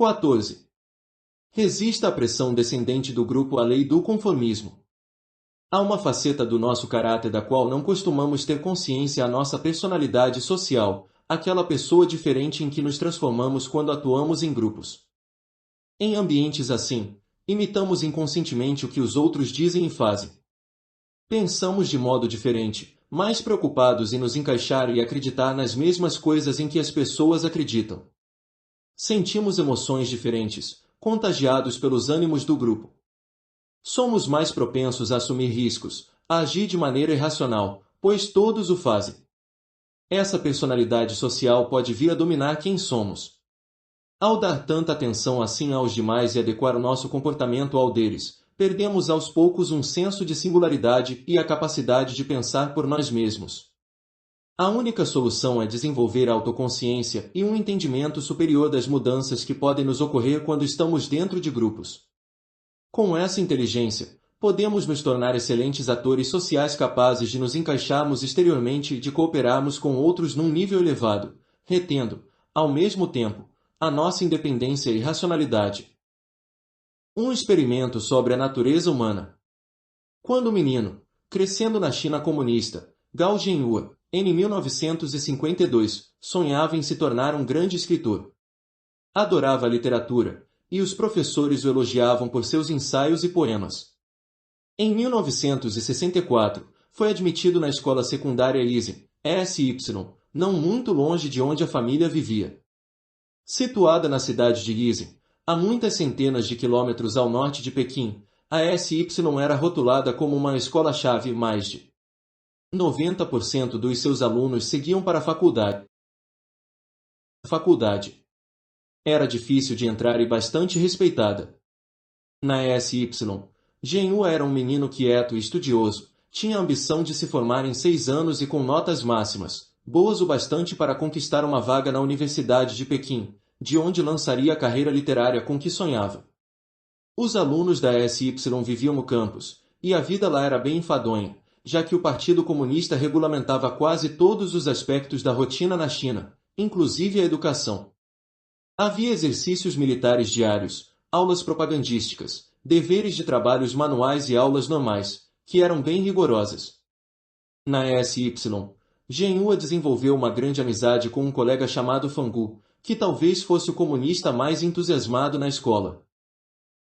14. Resista à pressão descendente do grupo à lei do conformismo. Há uma faceta do nosso caráter da qual não costumamos ter consciência: a nossa personalidade social, aquela pessoa diferente em que nos transformamos quando atuamos em grupos. Em ambientes assim, imitamos inconscientemente o que os outros dizem e fazem. Pensamos de modo diferente, mais preocupados em nos encaixar e acreditar nas mesmas coisas em que as pessoas acreditam. Sentimos emoções diferentes, contagiados pelos ânimos do grupo. Somos mais propensos a assumir riscos, a agir de maneira irracional, pois todos o fazem. Essa personalidade social pode vir a dominar quem somos. Ao dar tanta atenção assim aos demais e adequar o nosso comportamento ao deles, perdemos aos poucos um senso de singularidade e a capacidade de pensar por nós mesmos. A única solução é desenvolver a autoconsciência e um entendimento superior das mudanças que podem nos ocorrer quando estamos dentro de grupos. Com essa inteligência, podemos nos tornar excelentes atores sociais capazes de nos encaixarmos exteriormente e de cooperarmos com outros num nível elevado, retendo, ao mesmo tempo, a nossa independência e racionalidade. Um experimento sobre a natureza humana. Quando menino, crescendo na China comunista, Gao Zhenhua, em 1952, sonhava em se tornar um grande escritor. Adorava a literatura, e os professores o elogiavam por seus ensaios e poemas. Em 1964, foi admitido na escola secundária SY, não muito longe de onde a família vivia. Situada na cidade de Yizhen, a muitas centenas de quilômetros ao norte de Pequim, a SY era rotulada como uma escola-chave. Mais de 90% dos seus alunos seguiam para a faculdade. Era difícil de entrar e bastante respeitada. Na SY, Zhenhua era um menino quieto e estudioso, tinha a ambição de se formar em 6 anos e com notas máximas, boas o bastante para conquistar uma vaga na Universidade de Pequim, de onde lançaria a carreira literária com que sonhava. Os alunos da SY viviam no campus, e a vida lá era bem enfadonha, já que o Partido Comunista regulamentava quase todos os aspectos da rotina na China, inclusive a educação. Havia exercícios militares diários, aulas propagandísticas, deveres de trabalhos manuais e aulas normais, que eram bem rigorosas. Na SY, Zhenhua desenvolveu uma grande amizade com um colega chamado Fangu, que talvez fosse o comunista mais entusiasmado na escola.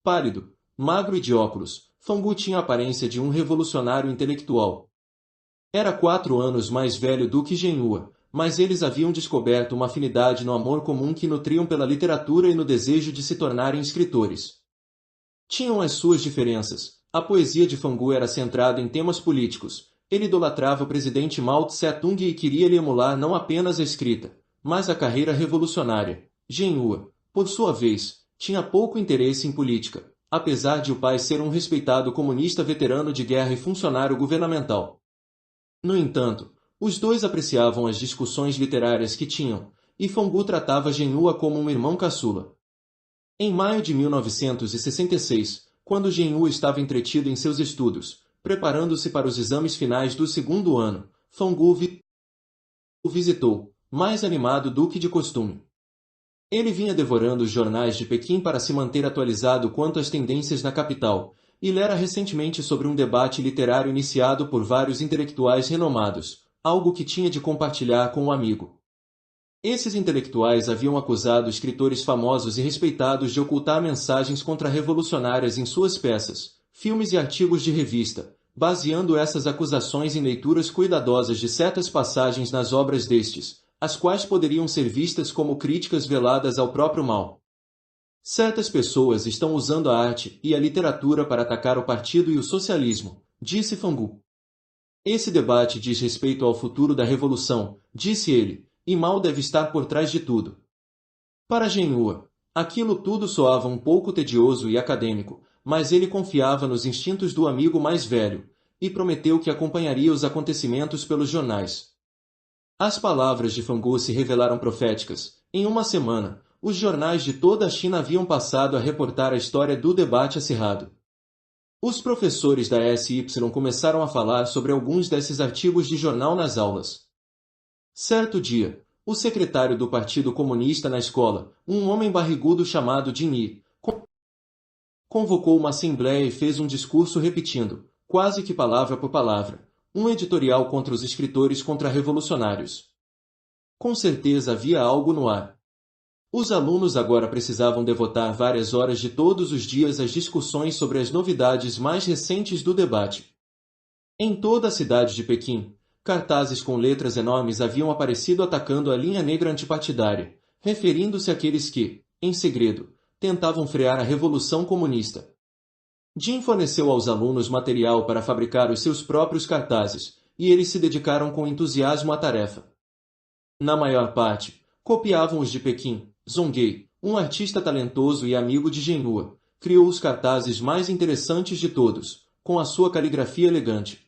Pálido, magro e de óculos, Fangu tinha a aparência de um revolucionário intelectual. Era 4 anos mais velho do que Zhenhua, mas eles haviam descoberto uma afinidade no amor comum que nutriam pela literatura e no desejo de se tornarem escritores. Tinham as suas diferenças. A poesia de Fangu era centrada em temas políticos. Ele idolatrava o presidente Mao Tse-tung e queria lhe emular não apenas a escrita, mas a carreira revolucionária. Zhenhua, por sua vez, tinha pouco interesse em política, apesar de o pai ser um respeitado comunista veterano de guerra e funcionário governamental. No entanto, os dois apreciavam as discussões literárias que tinham, e Fangu tratava Zhenhua como um irmão caçula. Em maio de 1966, quando Zhenhua estava entretido em seus estudos, preparando-se para os exames finais do 2º ano, Fangu o visitou, mais animado do que de costume. Ele vinha devorando os jornais de Pequim para se manter atualizado quanto às tendências na capital, e lera recentemente sobre um debate literário iniciado por vários intelectuais renomados, algo que tinha de compartilhar com o amigo. Esses intelectuais haviam acusado escritores famosos e respeitados de ocultar mensagens contra-revolucionárias em suas peças, filmes e artigos de revista, baseando essas acusações em leituras cuidadosas de certas passagens nas obras destes, as quais poderiam ser vistas como críticas veladas ao próprio Mao. Certas pessoas estão usando a arte e a literatura para atacar o partido e o socialismo, disse Fangu. Esse debate diz respeito ao futuro da revolução, disse ele, e Mao deve estar por trás de tudo. Para Zhenhua, aquilo tudo soava um pouco tedioso e acadêmico, mas ele confiava nos instintos do amigo mais velho, e prometeu que acompanharia os acontecimentos pelos jornais. As palavras de Fangu se revelaram proféticas. Em uma semana, os jornais de toda a China haviam passado a reportar a história do debate acirrado. Os professores da SY começaram a falar sobre alguns desses artigos de jornal nas aulas. Certo dia, o secretário do Partido Comunista na escola, um homem barrigudo chamado Jin Yi, convocou uma assembleia e fez um discurso repetindo, quase que palavra por palavra, um editorial contra os escritores contra-revolucionários. Com certeza havia algo no ar. Os alunos agora precisavam devotar várias horas de todos os dias às discussões sobre as novidades mais recentes do debate. Em toda a cidade de Pequim, cartazes com letras enormes haviam aparecido atacando a linha negra antipartidária, referindo-se àqueles que, em segredo, tentavam frear a Revolução Comunista. Jin forneceu aos alunos material para fabricar os seus próprios cartazes, e eles se dedicaram com entusiasmo à tarefa. Na maior parte, copiavam os de Pequim. Zonguei, um artista talentoso e amigo de Genhua, criou os cartazes mais interessantes de todos, com a sua caligrafia elegante.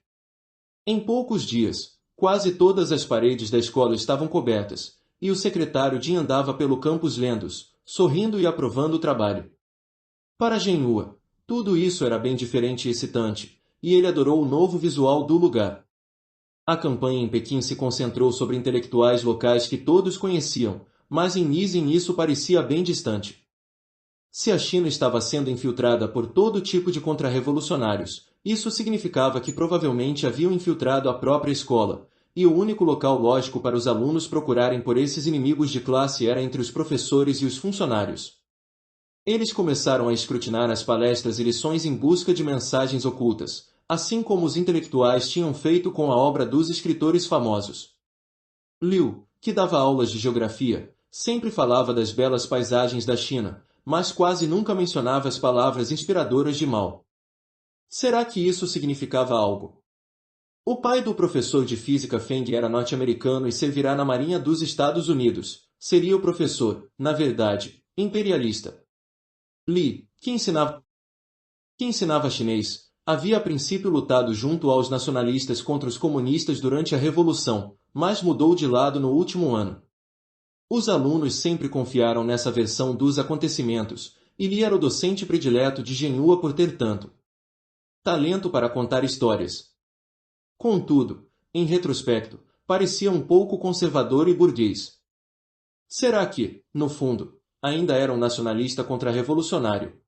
Em poucos dias, quase todas as paredes da escola estavam cobertas, e o secretário Jin andava pelo campus lendo-os, sorrindo e aprovando o trabalho. Para Genhua, tudo isso era bem diferente e excitante, e ele adorou o novo visual do lugar. A campanha em Pequim se concentrou sobre intelectuais locais que todos conheciam, mas em Nizhyn isso parecia bem distante. Se a China estava sendo infiltrada por todo tipo de contra-revolucionários, isso significava que provavelmente haviam infiltrado a própria escola, e o único local lógico para os alunos procurarem por esses inimigos de classe era entre os professores e os funcionários. Eles começaram a escrutinar as palestras e lições em busca de mensagens ocultas, assim como os intelectuais tinham feito com a obra dos escritores famosos. Liu, que dava aulas de geografia, sempre falava das belas paisagens da China, mas quase nunca mencionava as palavras inspiradoras de Mao. Será que isso significava algo? O pai do professor de física Feng era norte-americano e servirá na Marinha dos Estados Unidos. Seria o professor, na verdade, imperialista. Li, que ensinava chinês, havia a princípio lutado junto aos nacionalistas contra os comunistas durante a Revolução, mas mudou de lado no último ano. Os alunos sempre confiaram nessa versão dos acontecimentos, e Li era o docente predileto de Genhua por ter tanto talento para contar histórias. Contudo, em retrospecto, parecia um pouco conservador e burguês. Será que, no fundo, ainda era um nacionalista contra-revolucionário?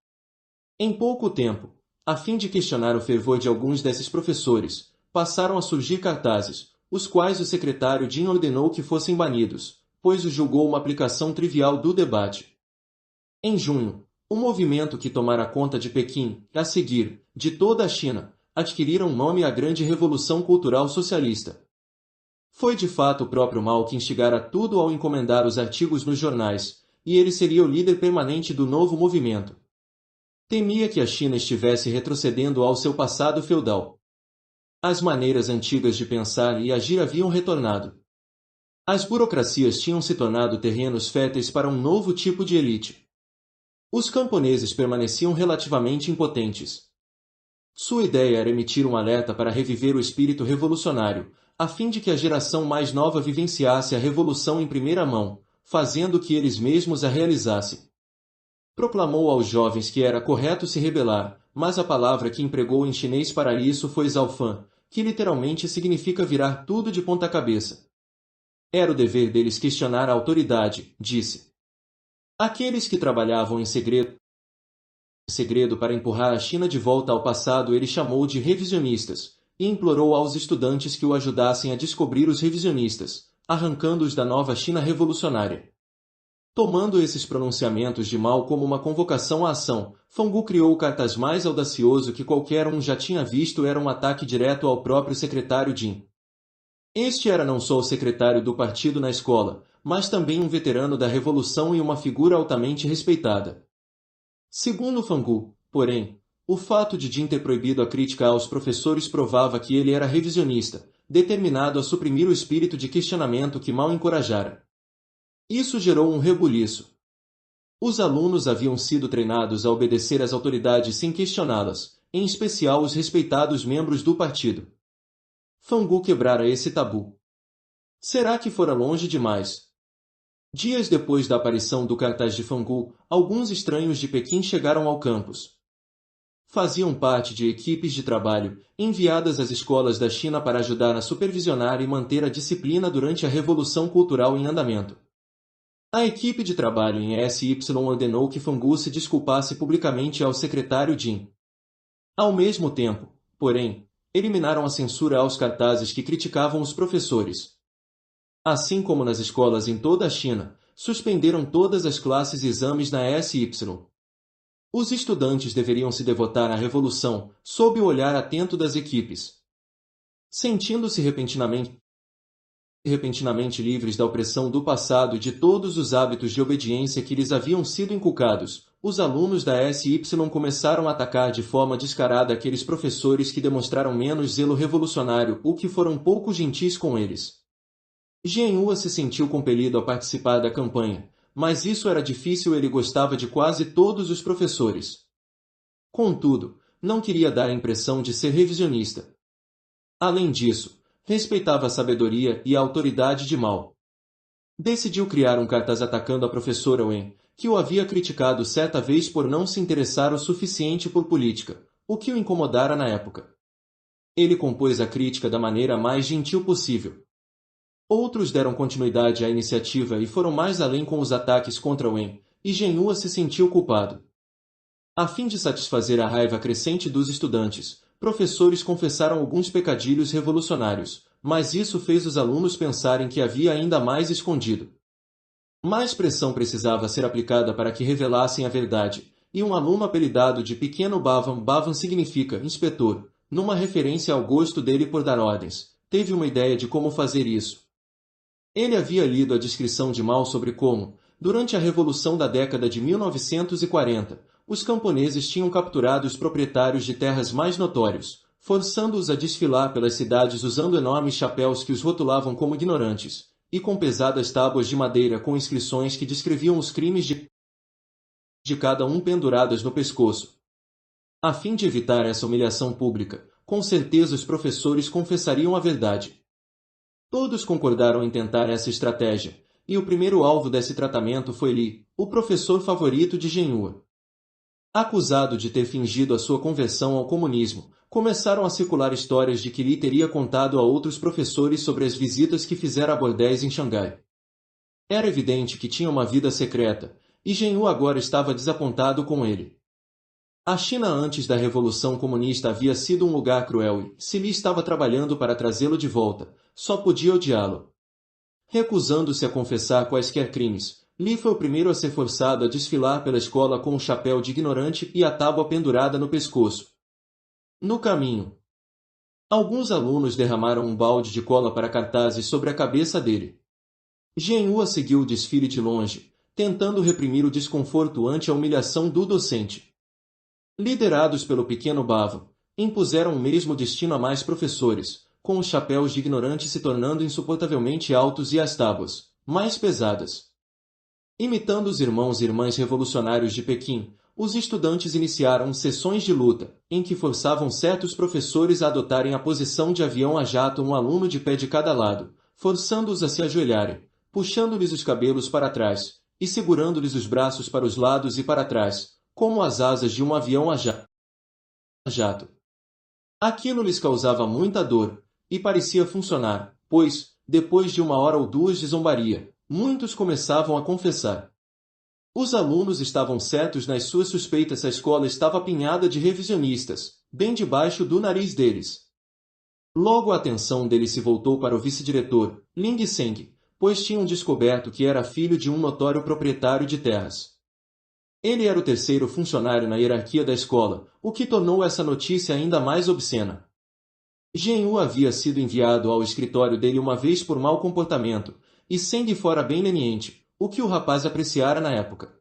Em pouco tempo, a fim de questionar o fervor de alguns desses professores, passaram a surgir cartazes, os quais o secretário Jin ordenou que fossem banidos, pois os julgou uma aplicação trivial do debate. Em junho, o movimento que tomara conta de Pequim, a seguir, de toda a China, adquiriram nome a Grande Revolução Cultural Socialista. Foi de fato o próprio Mao que instigara tudo ao encomendar os artigos nos jornais, e ele seria o líder permanente do novo movimento. Temia que a China estivesse retrocedendo ao seu passado feudal. As maneiras antigas de pensar e agir haviam retornado. As burocracias tinham se tornado terrenos férteis para um novo tipo de elite. Os camponeses permaneciam relativamente impotentes. Sua ideia era emitir um alerta para reviver o espírito revolucionário, a fim de que a geração mais nova vivenciasse a revolução em primeira mão, fazendo que eles mesmos a realizassem. Proclamou aos jovens que era correto se rebelar, mas a palavra que empregou em chinês para isso foi Zaofan, que literalmente significa virar tudo de ponta cabeça. Era o dever deles questionar a autoridade, disse. Aqueles que trabalhavam em segredo para empurrar a China de volta ao passado ele chamou de revisionistas, e implorou aos estudantes que o ajudassem a descobrir os revisionistas, arrancando-os da nova China revolucionária. Tomando esses pronunciamentos de Mao como uma convocação à ação, Fangu criou o cartaz mais audacioso que qualquer um já tinha visto, era um ataque direto ao próprio secretário Jin. Este era não só o secretário do partido na escola, mas também um veterano da Revolução e uma figura altamente respeitada. Segundo Fangu, porém, o fato de Jin ter proibido a crítica aos professores provava que ele era revisionista, determinado a suprimir o espírito de questionamento que Mao encorajara. Isso gerou um rebuliço. Os alunos haviam sido treinados a obedecer às autoridades sem questioná-las, em especial os respeitados membros do partido. Fangu quebrara esse tabu. Será que fora longe demais? Dias depois da aparição do cartaz de Fangu, alguns estranhos de Pequim chegaram ao campus. faziam parte de equipes de trabalho, enviadas às escolas da China para ajudar a supervisionar e manter a disciplina durante a Revolução Cultural em andamento. A equipe de trabalho em SY ordenou que Fangu se desculpasse publicamente ao secretário Jin. Ao mesmo tempo, porém, eliminaram a censura aos cartazes que criticavam os professores. Assim como nas escolas em toda a China, suspenderam todas as classes e exames na SY. Os estudantes deveriam se devotar à revolução, sob o olhar atento das equipes. Sentindo-se repentinamente livres da opressão do passado e de todos os hábitos de obediência que lhes haviam sido inculcados, os alunos da SY começaram a atacar de forma descarada aqueles professores que demonstraram menos zelo revolucionário ou que foram pouco gentis com eles. Genhua se sentiu compelido a participar da campanha, mas isso era difícil e ele gostava de quase todos os professores. Contudo, não queria dar a impressão de ser revisionista. Além disso, respeitava a sabedoria e a autoridade de Mao. Decidiu criar um cartaz atacando a professora Wen, que o havia criticado certa vez por não se interessar o suficiente por política, o que o incomodara na época. Ele compôs a crítica da maneira mais gentil possível. Outros deram continuidade à iniciativa e foram mais além com os ataques contra Wen, e Genhua se sentiu culpado. A fim de satisfazer a raiva crescente dos estudantes, professores confessaram alguns pecadilhos revolucionários, mas isso fez os alunos pensarem que havia ainda mais escondido. Mais pressão precisava ser aplicada para que revelassem a verdade, e um aluno apelidado de Pequeno Bavan, Bavan significa inspetor, numa referência ao gosto dele por dar ordens, teve uma ideia de como fazer isso. Ele havia lido a descrição de Mao sobre como, durante a Revolução da década de 1940, os camponeses tinham capturado os proprietários de terras mais notórios, forçando-os a desfilar pelas cidades usando enormes chapéus que os rotulavam como ignorantes, e com pesadas tábuas de madeira com inscrições que descreviam os crimes de cada um penduradas no pescoço. A fim de evitar essa humilhação pública, com certeza os professores confessariam a verdade. Todos concordaram em tentar essa estratégia, e o primeiro alvo desse tratamento foi Li, o professor favorito de Genhua. Acusado de ter fingido a sua conversão ao comunismo, começaram a circular histórias de que Li teria contado a outros professores sobre as visitas que fizera a bordéis em Xangai. Era evidente que tinha uma vida secreta, e Genhua agora estava desapontado com ele. A China antes da Revolução Comunista havia sido um lugar cruel e, se Li estava trabalhando para trazê-lo de volta, só podia odiá-lo. Recusando-se a confessar quaisquer crimes, Li foi o primeiro a ser forçado a desfilar pela escola com um chapéu de ignorante e a tábua pendurada no pescoço. No caminho, alguns alunos derramaram um balde de cola para cartazes sobre a cabeça dele. Genhua seguiu o desfile de longe, tentando reprimir o desconforto ante a humilhação do docente. Liderados pelo pequeno Bava, impuseram o mesmo destino a mais professores, com os chapéus de ignorante se tornando insuportavelmente altos e as tábuas, mais pesadas. Imitando os irmãos e irmãs revolucionários de Pequim, os estudantes iniciaram sessões de luta, em que forçavam certos professores a adotarem a posição de avião a jato, um aluno de pé de cada lado, forçando-os a se ajoelharem, puxando-lhes os cabelos para trás, e segurando-lhes os braços para os lados e para trás, como as asas de um avião a jato. Aquilo lhes causava muita dor, e parecia funcionar, pois, depois de 1 hora ou 2 de zombaria, muitos começavam a confessar. Os alunos estavam certos nas suas suspeitas. A escola estava apinhada de revisionistas, bem debaixo do nariz deles. Logo a atenção deles se voltou para o vice-diretor, Ling Seng, pois tinham descoberto que era filho de um notório proprietário de terras. Ele era o terceiro funcionário na hierarquia da escola, o que tornou essa notícia ainda mais obscena. Genhua havia sido enviado ao escritório dele uma vez por mau comportamento, e Seng fora bem leniente, o que o rapaz apreciara na época.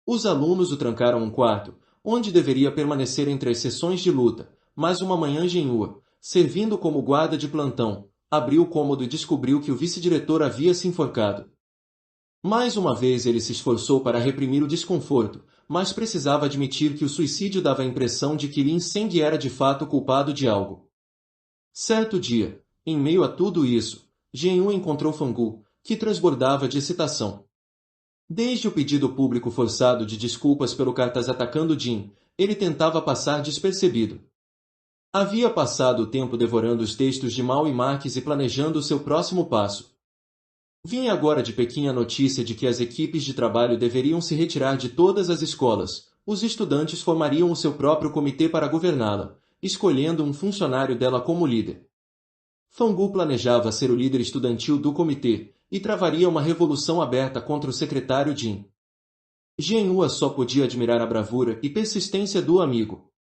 Os alunos o trancaram um quarto, onde deveria permanecer entre as sessões de luta, mas uma manhã Genhua, servindo como guarda de plantão, abriu o cômodo e descobriu que o vice-diretor havia se enforcado. Mais uma vez ele se esforçou para reprimir o desconforto, mas precisava admitir que o suicídio dava a impressão de que Lin Seng era de fato culpado de algo. Certo dia, em meio a tudo isso, Genhua encontrou Fangu, que transbordava de excitação. Desde o pedido público forçado de desculpas pelo cartaz atacando Jin, ele tentava passar despercebido. Havia passado o tempo devorando os textos de Mao e Marx e planejando o seu próximo passo. Vinha agora de Pequim a notícia de que as equipes de trabalho deveriam se retirar de todas as escolas. Os estudantes formariam o seu próprio comitê para governá-la, escolhendo um funcionário dela como líder. Fangu planejava ser o líder estudantil do comitê e travaria uma revolução aberta contra o secretário Jin. Genhua só podia admirar a bravura e persistência do amigo.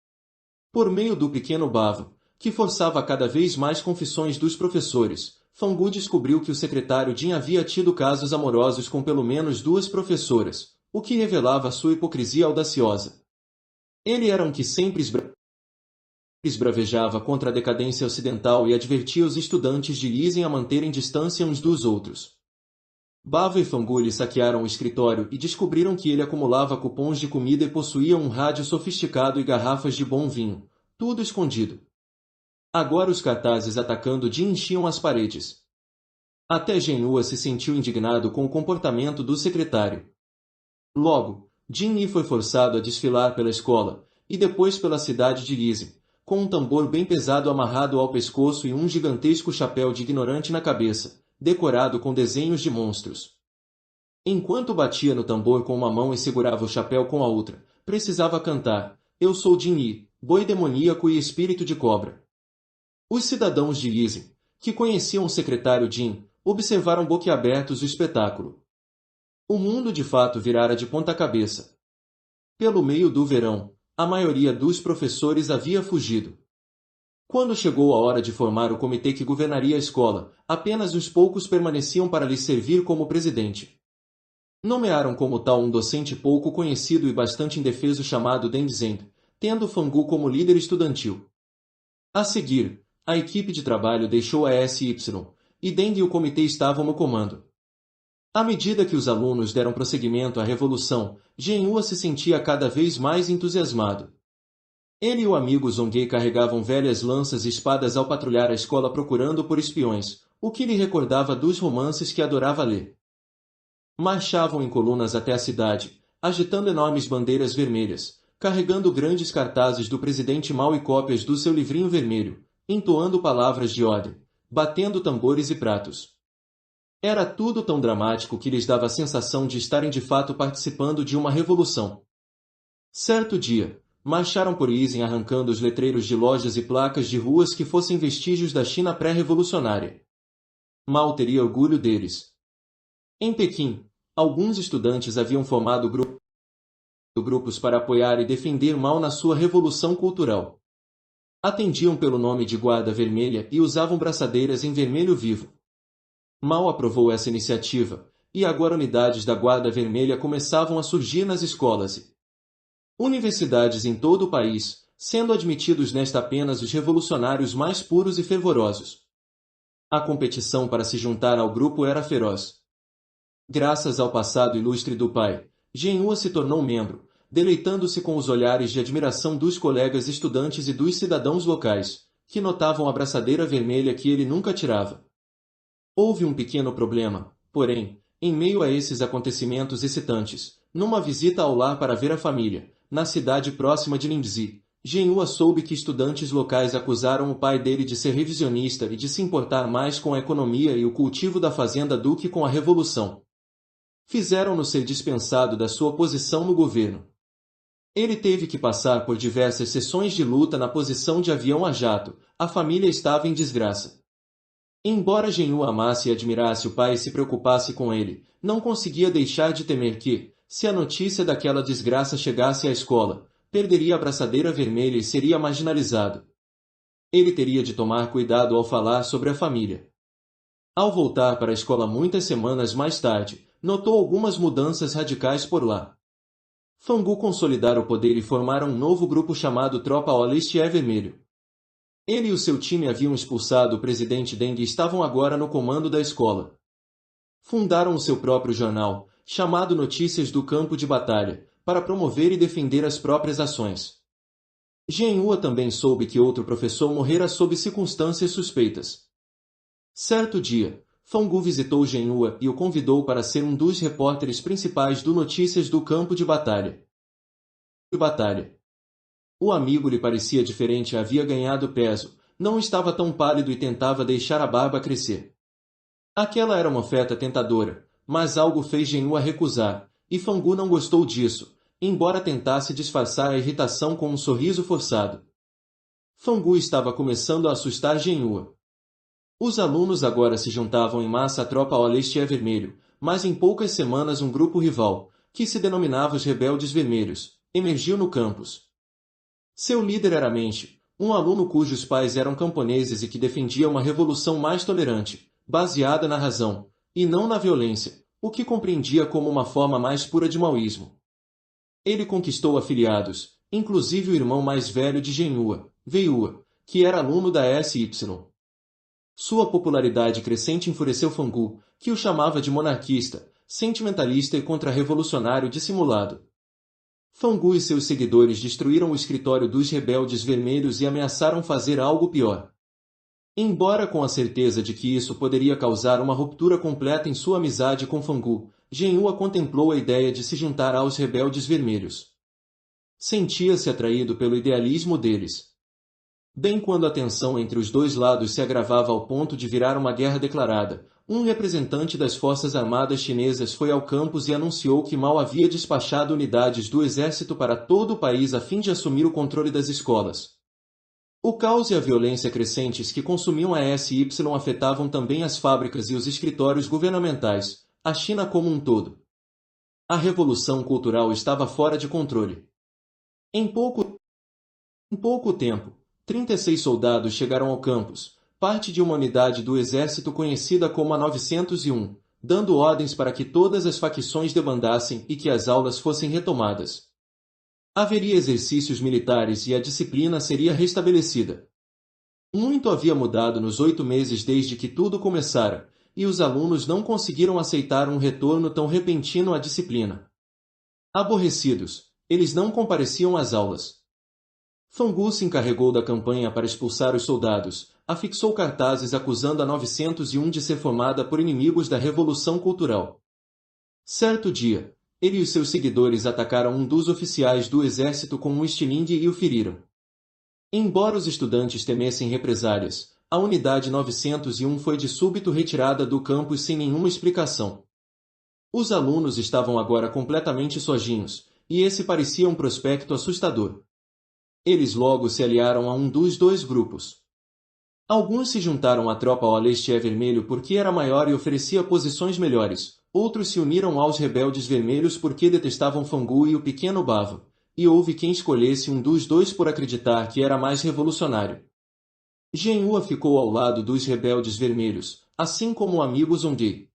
Por meio do pequeno bavo, que forçava cada vez mais confissões dos professores, Fangu descobriu que o secretário Jin havia tido casos amorosos com pelo menos 2 professoras, o que revelava sua hipocrisia audaciosa. Ele era um que sempre esbravejava contra a decadência ocidental e advertia os estudantes de Yizhen a manterem distância uns dos outros. Bavo e Fangu lhe saquearam o escritório e descobriram que ele acumulava cupons de comida e possuía um rádio sofisticado e garrafas de bom vinho, tudo escondido. Agora os cartazes atacando Jin enchiam as paredes. Até Genhua se sentiu indignado com o comportamento do secretário. Logo, Jin Yi foi forçado a desfilar pela escola, e depois pela cidade de Yizhen, com um tambor bem pesado amarrado ao pescoço e um gigantesco chapéu de ignorante na cabeça, decorado com desenhos de monstros. Enquanto batia no tambor com uma mão e segurava o chapéu com a outra, precisava cantar: "Eu sou Jin Yi, boi demoníaco e espírito de cobra." Os cidadãos de Yizhen, que conheciam o secretário Jin, observaram boquiabertos o espetáculo. O mundo de fato virara de ponta cabeça. Pelo meio do verão, a maioria dos professores havia fugido. Quando chegou a hora de formar o comitê que governaria a escola, apenas uns poucos permaneciam para lhe servir como presidente. Nomearam como tal um docente pouco conhecido e bastante indefeso chamado Deng Zeng, tendo Fangu como líder estudantil. A seguir, a equipe de trabalho deixou a SY, e Deng e o comitê estavam no comando. À medida que os alunos deram prosseguimento à revolução, Genhua se sentia cada vez mais entusiasmado. Ele e o amigo Zonguei carregavam velhas lanças e espadas ao patrulhar a escola procurando por espiões, o que lhe recordava dos romances que adorava ler. Marchavam em colunas até a cidade, agitando enormes bandeiras vermelhas, carregando grandes cartazes do presidente Mao e cópias do seu livrinho vermelho, entoando palavras de ordem, batendo tambores e pratos. Era tudo tão dramático que lhes dava a sensação de estarem de fato participando de uma revolução. Certo dia, marcharam por Yizhen arrancando os letreiros de lojas e placas de ruas que fossem vestígios da China pré-revolucionária. Mao teria orgulho deles. Em Pequim, alguns estudantes haviam formado grupos para apoiar e defender Mao na sua revolução cultural. Atendiam pelo nome de Guarda Vermelha e usavam braçadeiras em vermelho vivo. Mao aprovou essa iniciativa, e agora unidades da Guarda Vermelha começavam a surgir nas escolas e universidades em todo o país, sendo admitidos nesta apenas os revolucionários mais puros e fervorosos. A competição para se juntar ao grupo era feroz. Graças ao passado ilustre do pai, Genhua se tornou membro, deleitando-se com os olhares de admiração dos colegas estudantes e dos cidadãos locais, que notavam a braçadeira vermelha que ele nunca tirava. Houve um pequeno problema, porém, em meio a esses acontecimentos excitantes, numa visita ao lar para ver a família, na cidade próxima de Linzi, Genhua soube que estudantes locais acusaram o pai dele de ser revisionista e de se importar mais com a economia e o cultivo da fazenda do que com a revolução. Fizeram-no ser dispensado da sua posição no governo. Ele teve que passar por diversas sessões de luta na posição de avião a jato, a família estava em desgraça. Embora Genhua amasse e admirasse o pai e se preocupasse com ele, não conseguia deixar de temer que, se a notícia daquela desgraça chegasse à escola, perderia a braçadeira vermelha e seria marginalizado. Ele teria de tomar cuidado ao falar sobre a família. Ao voltar para a escola muitas semanas mais tarde, notou algumas mudanças radicais por lá. Fangu consolidara o poder e formaram um novo grupo chamado Tropa ao Leste é Vermelho. Ele e o seu time haviam expulsado o presidente Deng e estavam agora no comando da escola. Fundaram o seu próprio jornal, chamado Notícias do Campo de Batalha, para promover e defender as próprias ações. Genhua também soube que outro professor morrera sob circunstâncias suspeitas. Certo dia, Fangu visitou Genhua e o convidou para ser um dos repórteres principais do Notícias do Campo de Batalha. O amigo lhe parecia diferente, havia ganhado peso, não estava tão pálido e tentava deixar a barba crescer. Aquela era uma oferta tentadora, mas algo fez Genhua recusar, e Fangu não gostou disso, embora tentasse disfarçar a irritação com um sorriso forçado. Fangu estava começando a assustar Genhua. Os alunos agora se juntavam em massa à tropa ao leste é vermelho, mas em poucas semanas um grupo rival, que se denominava os Rebeldes Vermelhos, emergiu no campus. Seu líder era Menchi, um aluno cujos pais eram camponeses e que defendia uma revolução mais tolerante, baseada na razão, e não na violência, o que compreendia como uma forma mais pura de maoísmo. Ele conquistou afiliados, inclusive o irmão mais velho de Genhua, Weihua, que era aluno da SY. Sua popularidade crescente enfureceu Fangu, que o chamava de monarquista, sentimentalista e contra-revolucionário dissimulado. Fangu e seus seguidores destruíram o escritório dos Rebeldes Vermelhos e ameaçaram fazer algo pior. Embora com a certeza de que isso poderia causar uma ruptura completa em sua amizade com Fangu, Genhua contemplou a ideia de se juntar aos Rebeldes Vermelhos. Sentia-se atraído pelo idealismo deles. Bem quando a tensão entre os dois lados se agravava ao ponto de virar uma guerra declarada, um representante das Forças Armadas Chinesas foi ao campus e anunciou que Mao havia despachado unidades do exército para todo o país a fim de assumir o controle das escolas. O caos e a violência crescentes que consumiam a SY afetavam também as fábricas e os escritórios governamentais, a China como um todo. A revolução cultural estava fora de controle. Em pouco tempo, 36 soldados chegaram ao campus, parte de uma unidade do exército conhecida como a 901, dando ordens para que todas as facções debandassem e que as aulas fossem retomadas. Haveria exercícios militares e a disciplina seria restabelecida. Muito havia mudado nos 8 meses desde que tudo começara, e os alunos não conseguiram aceitar um retorno tão repentino à disciplina. Aborrecidos, eles não compareciam às aulas. Fangu se encarregou da campanha para expulsar os soldados, afixou cartazes acusando a 901 de ser formada por inimigos da Revolução Cultural. Certo dia, ele e os seus seguidores atacaram um dos oficiais do exército com um estilingue e o feriram. Embora os estudantes temessem represálias, a unidade 901 foi de súbito retirada do campus sem nenhuma explicação. Os alunos estavam agora completamente sozinhos, e esse parecia um prospecto assustador. Eles logo se aliaram a um dos dois grupos. Alguns se juntaram à tropa ao leste é vermelho porque era maior e oferecia posições melhores, outros se uniram aos rebeldes vermelhos porque detestavam Fangu e o pequeno Bava, e houve quem escolhesse um dos dois por acreditar que era mais revolucionário. Genhua ficou ao lado dos rebeldes vermelhos, assim como o amigo Zongyi.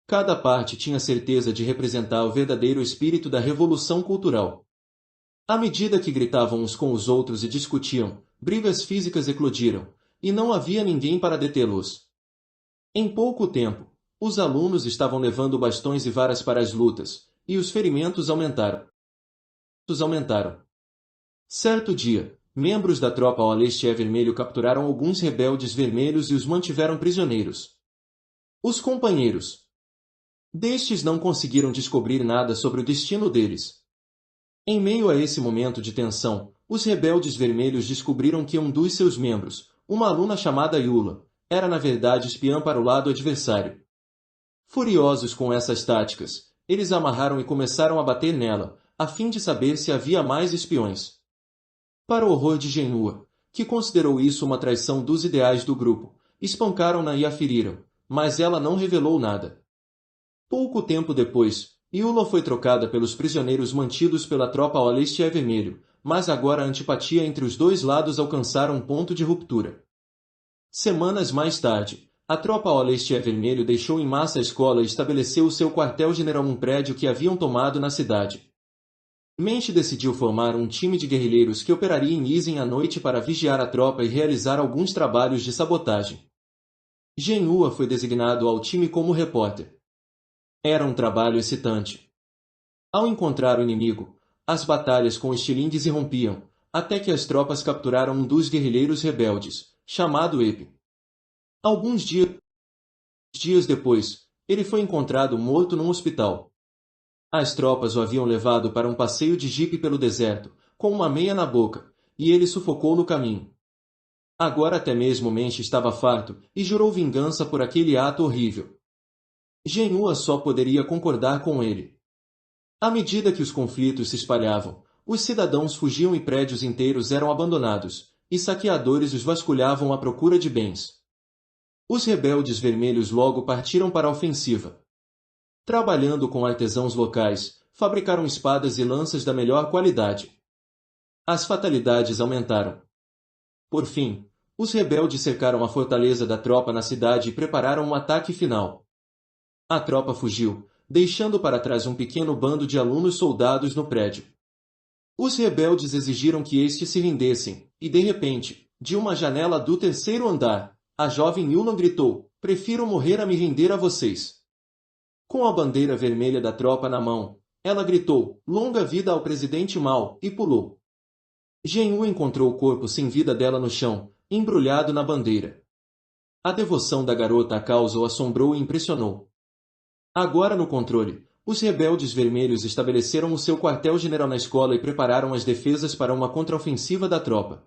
Cada parte tinha certeza de representar o verdadeiro espírito da revolução cultural. À medida que gritavam uns com os outros e discutiam, brigas físicas eclodiram, e não havia ninguém para detê-los. Em pouco tempo, os alunos estavam levando bastões e varas para as lutas, e os ferimentos aumentaram. Certo dia, membros da tropa ao leste é vermelho capturaram alguns rebeldes vermelhos e os mantiveram prisioneiros. Os companheiros destes não conseguiram descobrir nada sobre o destino deles. Em meio a esse momento de tensão, os rebeldes vermelhos descobriram que um dos seus membros, uma aluna chamada Yula, era na verdade espiã para o lado adversário. Furiosos com essas táticas, eles a amarraram e começaram a bater nela, a fim de saber se havia mais espiões. Para o horror de Genhua, que considerou isso uma traição dos ideais do grupo, espancaram-na e a feriram, mas ela não revelou nada. Pouco tempo depois, Yula foi trocada pelos prisioneiros mantidos pela tropa ao leste é vermelho, mas agora a antipatia entre os dois lados alcançara um ponto de ruptura. Semanas mais tarde, a tropa ao leste é vermelho deixou em massa a escola e estabeleceu o seu quartel-general num prédio que haviam tomado na cidade. Menchi decidiu formar um time de guerrilheiros que operaria em Izen à noite para vigiar a tropa e realizar alguns trabalhos de sabotagem. Genhua foi designado ao time como repórter. Era um trabalho excitante. Ao encontrar o inimigo, as batalhas com estilingues irrompiam, até que as tropas capturaram um dos guerrilheiros rebeldes, chamado Epe. Alguns dias depois, ele foi encontrado morto num hospital. As tropas o haviam levado para um passeio de jipe pelo deserto, com uma meia na boca, e ele sufocou no caminho. Agora até mesmo Menshi estava farto, e jurou vingança por aquele ato horrível. Genhua só poderia concordar com ele. À medida que os conflitos se espalhavam, os cidadãos fugiam e prédios inteiros eram abandonados, e saqueadores os vasculhavam à procura de bens. Os rebeldes vermelhos logo partiram para a ofensiva. Trabalhando com artesãos locais, fabricaram espadas e lanças da melhor qualidade. As fatalidades aumentaram. Por fim, os rebeldes cercaram a fortaleza da tropa na cidade e prepararam um ataque final. A tropa fugiu, deixando para trás um pequeno bando de alunos soldados no prédio. Os rebeldes exigiram que estes se rendessem, e de repente, de uma janela do terceiro andar, a jovem Yulon gritou: "Prefiro morrer a me render a vocês." Com a bandeira vermelha da tropa na mão, ela gritou: "Longa vida ao presidente Mao", e pulou. Genhu encontrou o corpo sem vida dela no chão, embrulhado na bandeira. A devoção da garota à causa o assombrou e impressionou. Agora no controle, os rebeldes vermelhos estabeleceram o seu quartel-general na escola e prepararam as defesas para uma contraofensiva da tropa.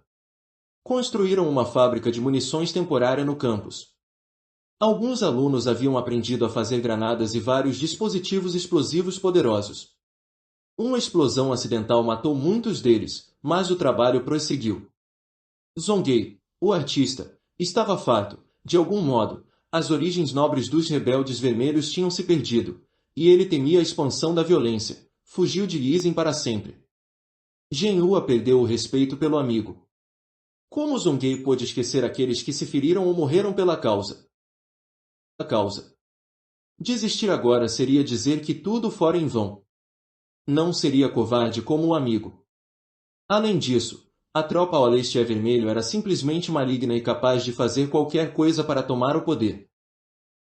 Construíram uma fábrica de munições temporária no campus. Alguns alunos haviam aprendido a fazer granadas e vários dispositivos explosivos poderosos. Uma explosão acidental matou muitos deles, mas o trabalho prosseguiu. Zongei, o artista, estava farto. De algum modo, as origens nobres dos rebeldes vermelhos tinham se perdido, e ele temia a expansão da violência. Fugiu de Lizen para sempre. Genhua perdeu o respeito pelo amigo. Como Zongei pôde esquecer aqueles que se feriram ou morreram pela causa? A causa. Desistir agora seria dizer que tudo fora em vão. Não seria covarde como o amigo. Além disso, a tropa ao leste vermelho era simplesmente maligna e capaz de fazer qualquer coisa para tomar o poder.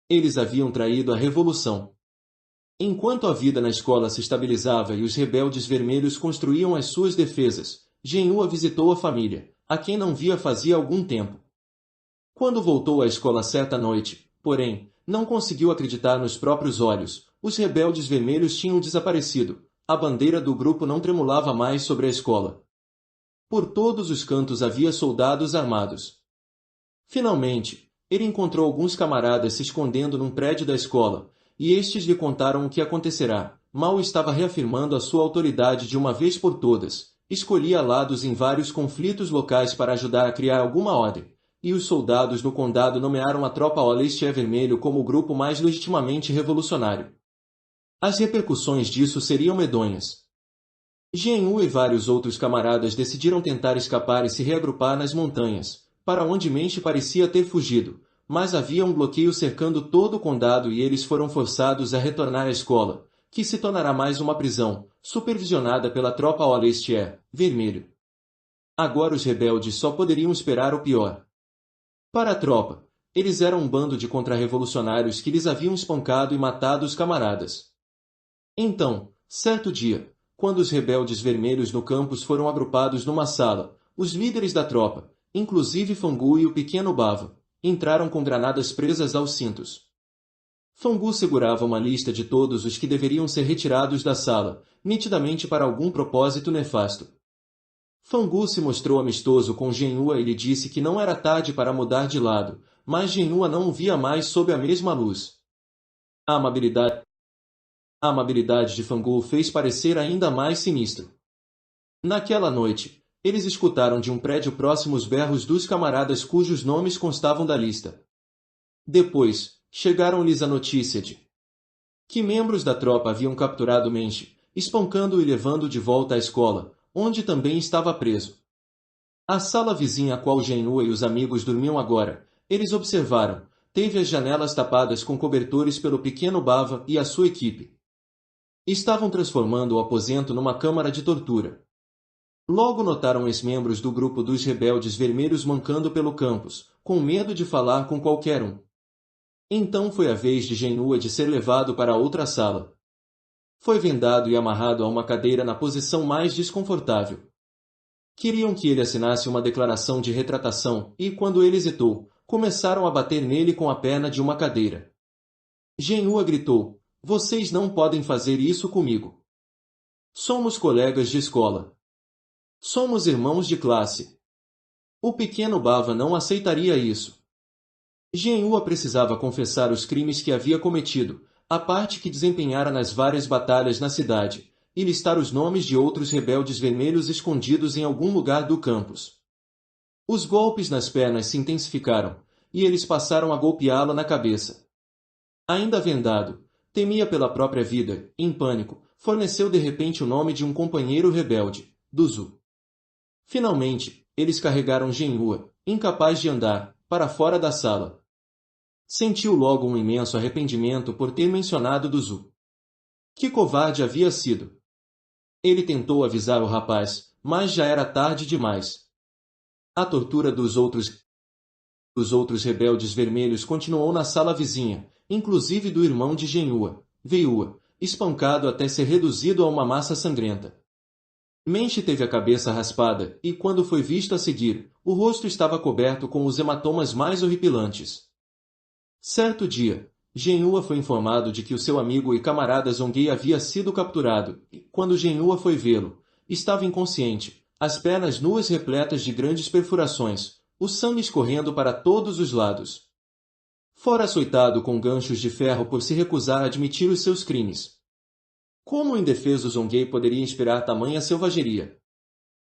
Eles haviam traído a revolução. Enquanto a vida na escola se estabilizava e os rebeldes vermelhos construíam as suas defesas, Genhua visitou a família, a quem não via fazia algum tempo. Quando voltou à escola certa noite, porém, não conseguiu acreditar nos próprios olhos. Os rebeldes vermelhos tinham desaparecido. A bandeira do grupo não tremulava mais sobre a escola. Por todos os cantos havia soldados armados. Finalmente, ele encontrou alguns camaradas se escondendo num prédio da escola, e estes lhe contaram o que acontecerá. Mao estava reafirmando a sua autoridade de uma vez por todas, escolhia lados em vários conflitos locais para ajudar a criar alguma ordem, e os soldados no condado nomearam a tropa ao leste vermelho como o grupo mais legitimamente revolucionário. As repercussões disso seriam medonhas. Genhu e vários outros camaradas decidiram tentar escapar e se reagrupar nas montanhas, para onde Menshi parecia ter fugido, mas havia um bloqueio cercando todo o condado e eles foram forçados a retornar à escola, que se tornará mais uma prisão, supervisionada pela tropa ao leste vermelho. Agora os rebeldes só poderiam esperar o pior. Para a tropa, eles eram um bando de contra-revolucionários que lhes haviam espancado e matado os camaradas. Então, certo dia, quando os rebeldes vermelhos no campus foram agrupados numa sala, os líderes da tropa, inclusive Fangu e o pequeno Bava, entraram com granadas presas aos cintos. Fangu segurava uma lista de todos os que deveriam ser retirados da sala, nitidamente para algum propósito nefasto. Fangu se mostrou amistoso com Genhua e lhe disse que não era tarde para mudar de lado, mas Genhua não o via mais sob a mesma luz. A amabilidade de Fangu o fez parecer ainda mais sinistro. Naquela noite, eles escutaram de um prédio próximo os berros dos camaradas cujos nomes constavam da lista. Depois, chegaram-lhes a notícia de que membros da tropa haviam capturado Menshi, espancando-o e levando-o de volta à escola, onde também estava preso. A sala vizinha a qual Genhua e os amigos dormiam agora, eles observaram, teve as janelas tapadas com cobertores pelo pequeno Bava e a sua equipe. Estavam transformando o aposento numa câmara de tortura. Logo notaram ex-membros do grupo dos rebeldes vermelhos mancando pelo campus, com medo de falar com qualquer um. Então foi a vez de Genhua de ser levado para outra sala. Foi vendado e amarrado a uma cadeira na posição mais desconfortável. Queriam que ele assinasse uma declaração de retratação e, quando ele hesitou, começaram a bater nele com a perna de uma cadeira. Genhua gritou: "Vocês não podem fazer isso comigo. Somos colegas de escola." Somos irmãos de classe. O pequeno Bava não aceitaria isso. Genhua precisava confessar os crimes que havia cometido, a parte que desempenhara nas várias batalhas na cidade, e listar os nomes de outros rebeldes vermelhos escondidos em algum lugar do campus. Os golpes nas pernas se intensificaram, e eles passaram a golpeá-la na cabeça. Ainda vendado, temia pela própria vida, em pânico, forneceu de repente o nome de um companheiro rebelde, Duzu. Finalmente, eles carregaram Genhua, incapaz de andar, para fora da sala. Sentiu logo um imenso arrependimento por ter mencionado Duzu. Que covarde havia sido! Ele tentou avisar o rapaz, mas já era tarde demais. A tortura dos outros rebeldes vermelhos continuou na sala vizinha, inclusive do irmão de Genhua, Veiua, espancado até ser reduzido a uma massa sangrenta. Menche teve a cabeça raspada, e quando foi visto a seguir, o rosto estava coberto com os hematomas mais horripilantes. Certo dia, Genhua foi informado de que o seu amigo e camarada Zonguei havia sido capturado, e, quando Genhua foi vê-lo, estava inconsciente, as pernas nuas repletas de grandes perfurações, o sangue escorrendo para todos os lados. Fora açoitado com ganchos de ferro por se recusar a admitir os seus crimes. Como o indefeso Zonguei poderia inspirar tamanha selvageria?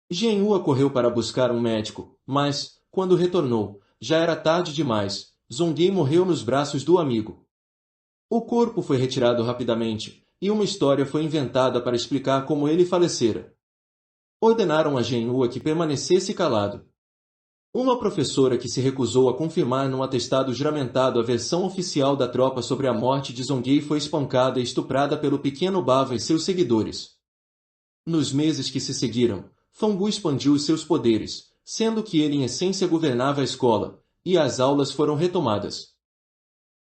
Genhua correu para buscar um médico, mas, quando retornou, já era tarde demais. Zonguei morreu nos braços do amigo. O corpo foi retirado rapidamente, e uma história foi inventada para explicar como ele falecera. Ordenaram a Genhua que permanecesse calado. Uma professora que se recusou a confirmar num atestado juramentado a versão oficial da tropa sobre a morte de Zonguei foi espancada e estuprada pelo pequeno Bava e seus seguidores. Nos meses que se seguiram, Fangu expandiu os seus poderes, sendo que ele em essência governava a escola, e as aulas foram retomadas.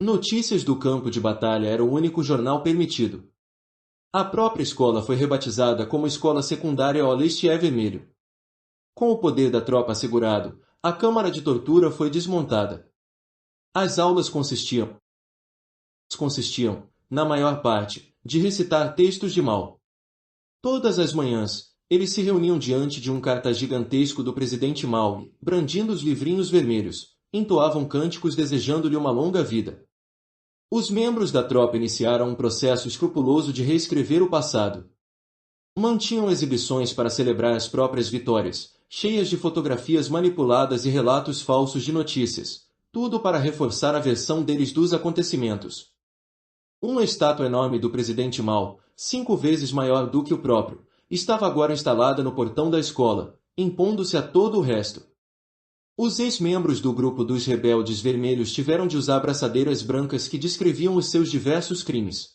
Notícias do campo de batalha era o único jornal permitido. A própria escola foi rebatizada como Escola Secundária Olestie Vermelho. Com o poder da tropa assegurado, a câmara de tortura foi desmontada. As aulas consistiam, na maior parte, de recitar textos de Mao. Todas as manhãs, eles se reuniam diante de um cartaz gigantesco do presidente Mao e, brandindo os livrinhos vermelhos, entoavam cânticos desejando-lhe uma longa vida. Os membros da tropa iniciaram um processo escrupuloso de reescrever o passado. Mantinham exibições para celebrar as próprias vitórias, cheias de fotografias manipuladas e relatos falsos de notícias, tudo para reforçar a versão deles dos acontecimentos. Uma estátua enorme do presidente Mao, 5 vezes maior do que o próprio, estava agora instalada no portão da escola, impondo-se a todo o resto. Os ex-membros do grupo dos rebeldes vermelhos tiveram de usar braçadeiras brancas que descreviam os seus diversos crimes.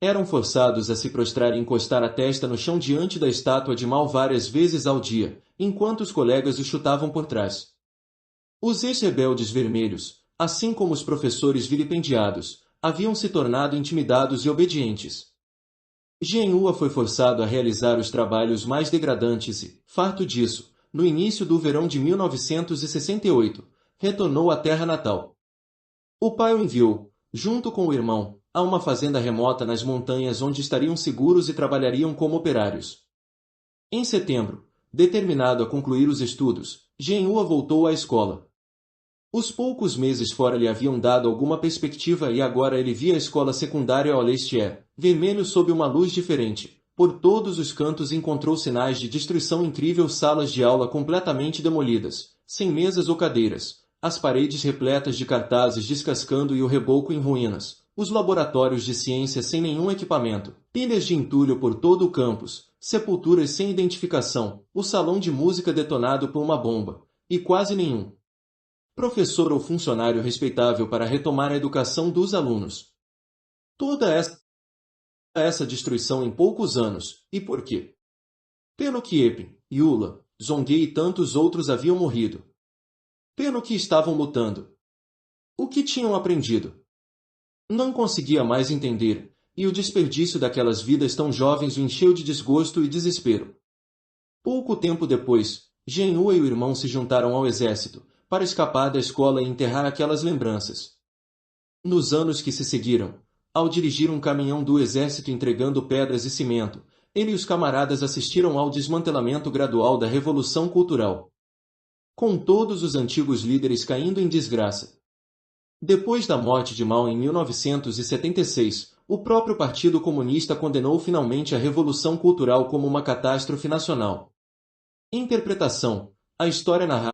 Eram forçados a se prostrar e encostar a testa no chão diante da estátua de Mao várias vezes ao dia, enquanto os colegas o chutavam por trás. Os ex-rebeldes vermelhos, assim como os professores vilipendiados, haviam se tornado intimidados e obedientes. Genhua foi forçado a realizar os trabalhos mais degradantes e, farto disso, no início do verão de 1968, retornou à terra natal. O pai o enviou, junto com o irmão, a uma fazenda remota nas montanhas onde estariam seguros e trabalhariam como operários. Em setembro, determinado a concluir os estudos, Genhua voltou à escola. Os poucos meses fora lhe haviam dado alguma perspectiva e agora ele via a escola secundária Olestie Vermelho sob uma luz diferente. Por todos os cantos encontrou sinais de destruição incrível, salas de aula completamente demolidas, sem mesas ou cadeiras, as paredes repletas de cartazes descascando e o reboco em ruínas, os laboratórios de ciência sem nenhum equipamento, pilhas de entulho por todo o campus, sepulturas sem identificação, o salão de música detonado por uma bomba, e quase nenhum professor ou funcionário respeitável para retomar a educação dos alunos. Toda essa destruição em poucos anos, e por quê? Pelo que Epin, Yula, Zonguei e tantos outros haviam morrido. Pelo que estavam lutando. O que tinham aprendido? Não conseguia mais entender, e o desperdício daquelas vidas tão jovens o encheu de desgosto e desespero. Pouco tempo depois, Genhua e o irmão se juntaram ao exército, para escapar da escola e enterrar aquelas lembranças. Nos anos que se seguiram, ao dirigir um caminhão do exército entregando pedras e cimento, ele e os camaradas assistiram ao desmantelamento gradual da Revolução Cultural, com todos os antigos líderes caindo em desgraça. Depois da morte de Mao em 1976, o próprio Partido Comunista condenou finalmente a Revolução Cultural como uma catástrofe nacional. Interpretação: a história narrada